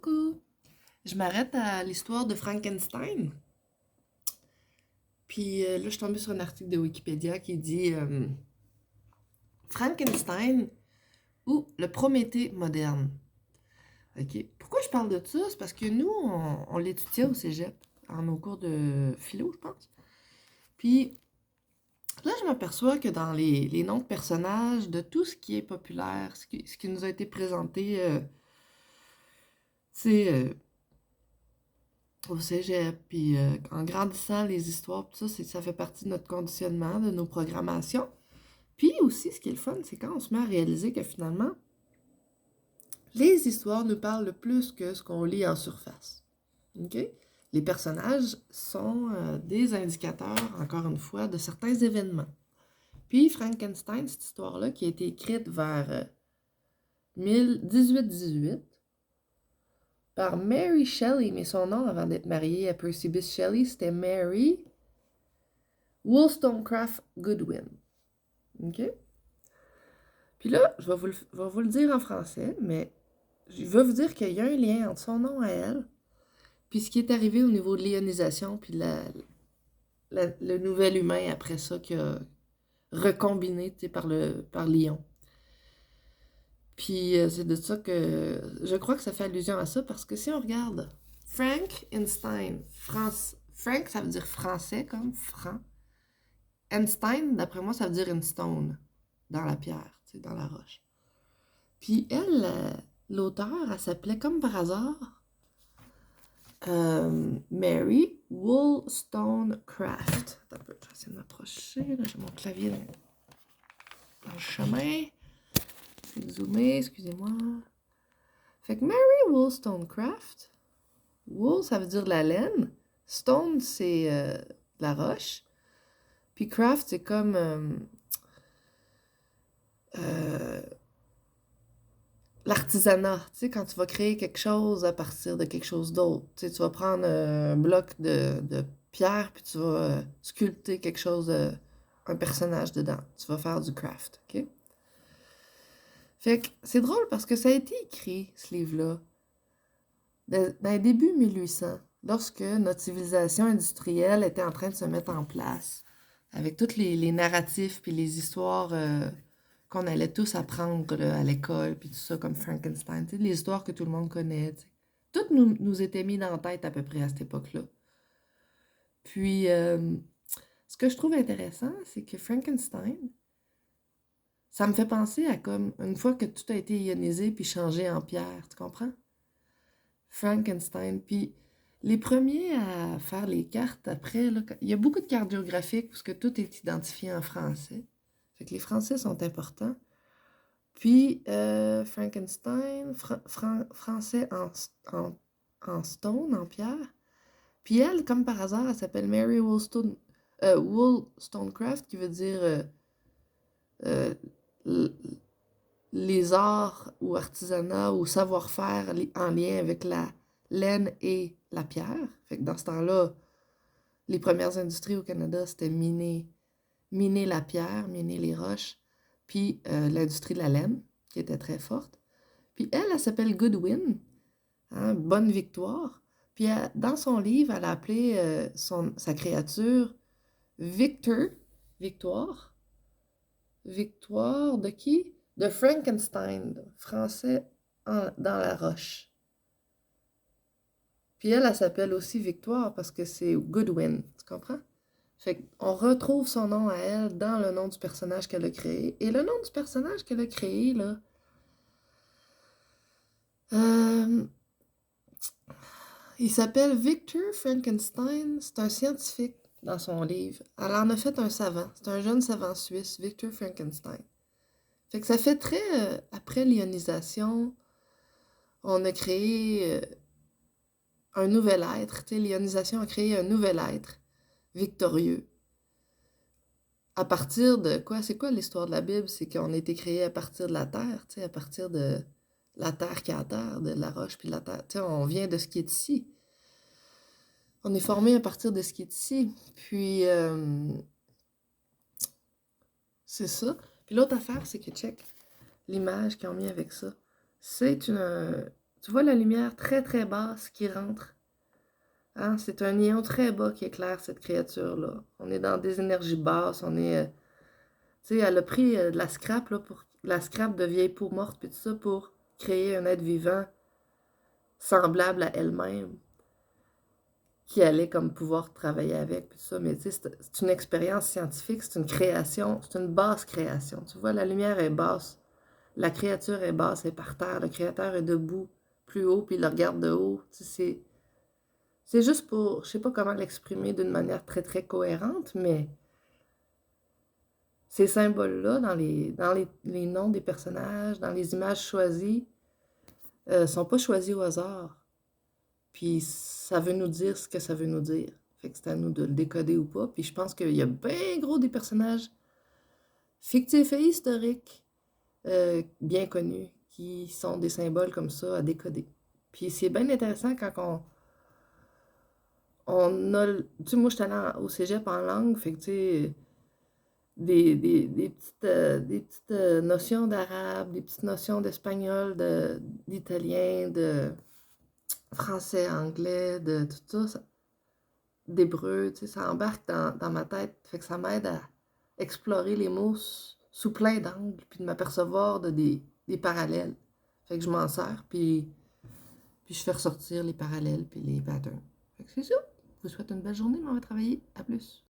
Coucou! Je m'arrête à l'histoire de Frankenstein. Puis là, je suis tombée sur un article de Wikipédia qui dit Frankenstein ou le Prométhée moderne. OK. Pourquoi je parle de ça? C'est parce que nous, on l'étudiait au cégep, en nos cours de philo, je pense. Puis là, je m'aperçois que dans les noms de personnages, de tout ce qui est populaire, ce qui nous a été présenté, tu sais, au cégep, puis en grandissant les histoires, tout ça, ça fait partie de notre conditionnement, de nos programmations. Puis aussi, ce qui est le fun, c'est quand on se met à réaliser que finalement, les histoires nous parlent le plus que ce qu'on lit en surface. OK? Les personnages sont des indicateurs, encore une fois, de certains événements. Puis Frankenstein, cette histoire-là, qui a été écrite vers 1818 par Mary Shelley, mais son nom avant d'être mariée à Percy Bysshe Shelley, c'était Mary Wollstonecraft Goodwin. OK? Puis là, je vais vous le dire en français, mais je vais vous dire qu'il y a un lien entre son nom à elle, puis ce qui est arrivé au niveau de l'ionisation, puis le nouvel humain après ça qui a recombiné par l'ion. Puis c'est de ça que je crois que ça fait allusion à ça, parce que si on regarde Frankenstein, Frank, ça veut dire français, comme franc. Einstein, d'après moi, ça veut dire une stone, dans la pierre, dans la roche. Puis elle, l'auteure, elle s'appelait comme par hasard Mary Wollstonecraft. Attends un peu, je vais essayer de m'approcher, là, j'ai mon clavier dans le chemin. Je vais zoomer, excusez-moi. Fait que Mary Wollstonecraft, wool, ça veut dire la laine, stone, c'est la roche, puis craft, c'est comme l'artisanat, tu sais, quand tu vas créer quelque chose à partir de quelque chose d'autre. Tu sais, tu vas prendre un bloc de pierre, puis tu vas sculpter quelque chose, un personnage dedans. Tu vas faire du craft, OK? Fait que c'est drôle parce que ça a été écrit, ce livre-là, dans les débuts 1800, lorsque notre civilisation industrielle était en train de se mettre en place, avec tous les narratifs puis les histoires qu'on allait tous apprendre là, à l'école, puis tout ça, comme Frankenstein, tu sais, les histoires que tout le monde connaît, tu sais. Tout nous était mis dans la tête à peu près à cette époque-là. Puis, ce que je trouve intéressant, c'est que Frankenstein, ça me fait penser à comme une fois que tout a été ionisé puis changé en pierre, tu comprends? Frankenstein. Puis les premiers à faire les cartes après, là, il y a beaucoup de cartes géographiques parce que tout est identifié en français. Fait que les Français sont importants. Puis Frankenstein, français en stone, en pierre. Puis elle, comme par hasard, elle s'appelle Mary Wollstonecraft, qui veut dire euh, les arts ou artisanat ou savoir-faire en lien avec la laine et la pierre. Fait que dans ce temps-là, les premières industries au Canada, c'était miner la pierre, miner les roches, puis l'industrie de la laine, qui était très forte. Puis elle s'appelle Goodwin, hein, bonne victoire. Puis dans son livre, elle a appelé sa créature Victor, victoire. Victoire de qui? De Frankenstein, français dans la roche. Puis elle s'appelle aussi Victoire parce que c'est Goodwin, tu comprends? Fait qu'on retrouve son nom à elle dans le nom du personnage qu'elle a créé. Et le nom du personnage qu'elle a créé, là, euh, il s'appelle Victor Frankenstein. C'est un scientifique dans son livre. Elle en a fait un savant. C'est un jeune savant suisse, Victor Frankenstein. Fait que ça fait très après l'ionisation, on a créé un nouvel être. Tu sais, l'ionisation a créé un nouvel être victorieux. À partir de quoi? C'est quoi l'histoire de la Bible? C'est qu'on a été créé à partir de la terre, tu sais, à partir de la terre qui est à terre, de la roche puis de la terre. Tu sais, on vient de ce qui est ici. On est formé à partir de ce qui est ici. Puis, c'est ça. Puis l'autre affaire, c'est que, check, l'image qu'ils ont mis avec ça. C'est une... Tu vois la lumière très très basse qui rentre. Hein? C'est un néon très bas qui éclaire cette créature-là. On est dans des énergies basses, on est... tu sais, elle a pris de la scrap, là, pour de la scrap de vieilles peaux mortes, puis tout ça, pour créer un être vivant semblable à elle-même, qui allait comme pouvoir travailler avec, puis tout ça. Mais tu sais, c'est une expérience scientifique, c'est une création, c'est une basse création. Tu vois, la lumière est basse, la créature est basse, elle est par terre, le créateur est debout, plus haut, puis il le regarde de haut. Tu sais, c'est juste pour, je sais pas comment l'exprimer d'une manière très très cohérente, mais ces symboles-là, les noms des personnages, dans les images choisies, sont pas choisis au hasard. Puis ça veut nous dire ce que ça veut nous dire. Fait que c'est à nous de le décoder ou pas. Puis je pense qu'il y a bien gros des personnages fictifs et historiques bien connus qui sont des symboles comme ça à décoder. Puis c'est bien intéressant quand on a... Tu sais, moi, je suis allée au cégep en langue, fait que, tu sais, des petites notions d'arabe, des petites notions d'espagnol, d'italien, de français, anglais, de tout ça, d'hébreu, tu sais, ça embarque dans ma tête. Fait que ça m'aide à explorer les mots sous plein d'angles, puis de m'apercevoir des parallèles. Fait que je m'en sers, puis je fais ressortir les parallèles, puis les patterns. Fait que c'est ça. Je vous souhaite une belle journée, mais on va travailler. À plus.